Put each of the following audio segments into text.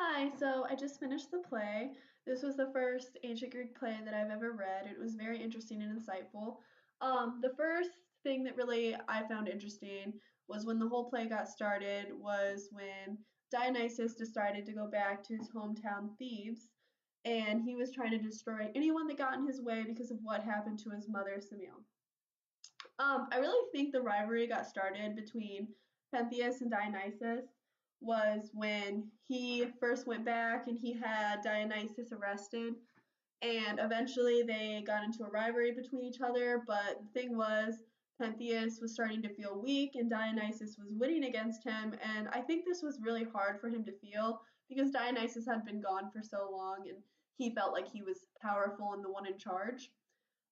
Hi, so I just finished the play. This was the first ancient Greek play that I've ever read. It was very interesting and insightful. The first thing that really I found interesting was when the whole play got started was when Dionysus decided to go back to his hometown Thebes, and he was trying to destroy anyone that got in his way because of what happened to his mother Semele. I really think the rivalry got started between Pentheus and Dionysus was when he first went back and he had Dionysus arrested, and eventually they got into a rivalry between each other. But the thing was, Pentheus was starting to feel weak and Dionysus was winning against him, and I think this was really hard for him to feel because Dionysus had been gone for so long and he felt like he was powerful and the one in charge.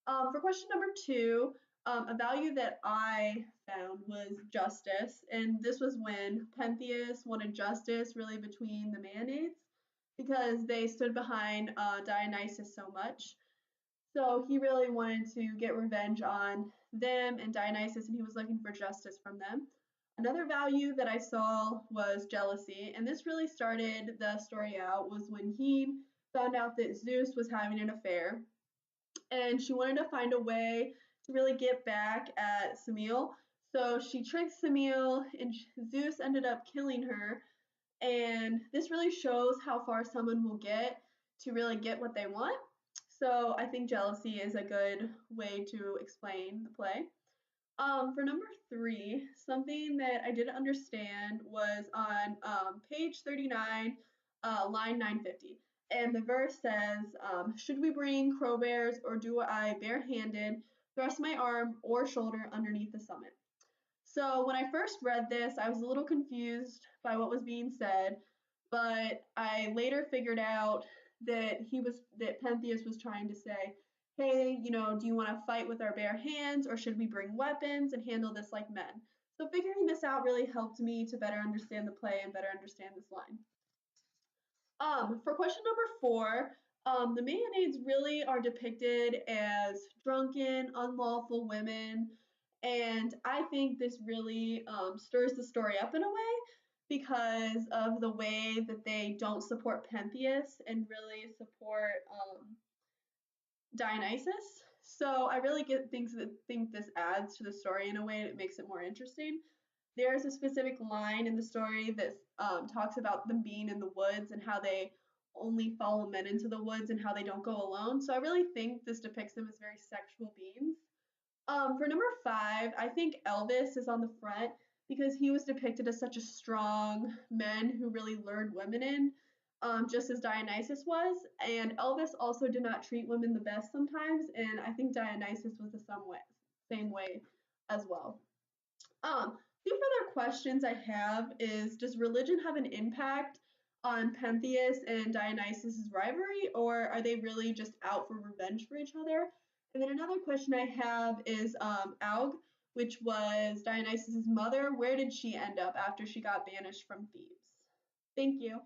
For question number two, a value that I found was justice, and this was when Pentheus wanted justice really between the Maenads because they stood behind Dionysus so much. So he really wanted to get revenge on them and Dionysus, and he was looking for justice from them. Another value that I saw was jealousy, and this really started the story out was when he found out that Zeus was having an affair and she wanted to find a way to really get back at Semele. So she tricked Semele, and Zeus ended up killing her. And this really shows how far someone will get to really get what they want. So I think jealousy is a good way to explain the play. For number three, something that I didn't understand was on page 39, line 950. And the verse says, should we bring crowbars or do I barehanded thrust my arm or shoulder underneath the summit? So when I first read this, I was a little confused by what was being said, but I later figured out that Pentheus was trying to say, hey, do you want to fight with our bare hands or should we bring weapons and handle this like men? So figuring this out really helped me to better understand the play and better understand this line. For question number four, the Maenads really are depicted as drunken, unlawful women, and I think this really stirs the story up in a way because of the way that they don't support Pentheus and really support Dionysus. So I really think this adds to the story in a way that makes it more interesting. There's a specific line in the story that talks about them being in the woods and how they only follow men into the woods and how they don't go alone. So I really think this depicts them as very sexual beings. For number five, I think Elvis is on the front because he was depicted as such a strong man who really lured women in, just as Dionysus was. And Elvis also did not treat women the best sometimes, and I think Dionysus was the same way as well. Two further questions I have is, does religion have an impact on Pentheus and Dionysus' rivalry, or are they really just out for revenge for each other? And then another question I have is Aug, which was Dionysus' mother. Where did she end up after she got banished from Thebes? Thank you.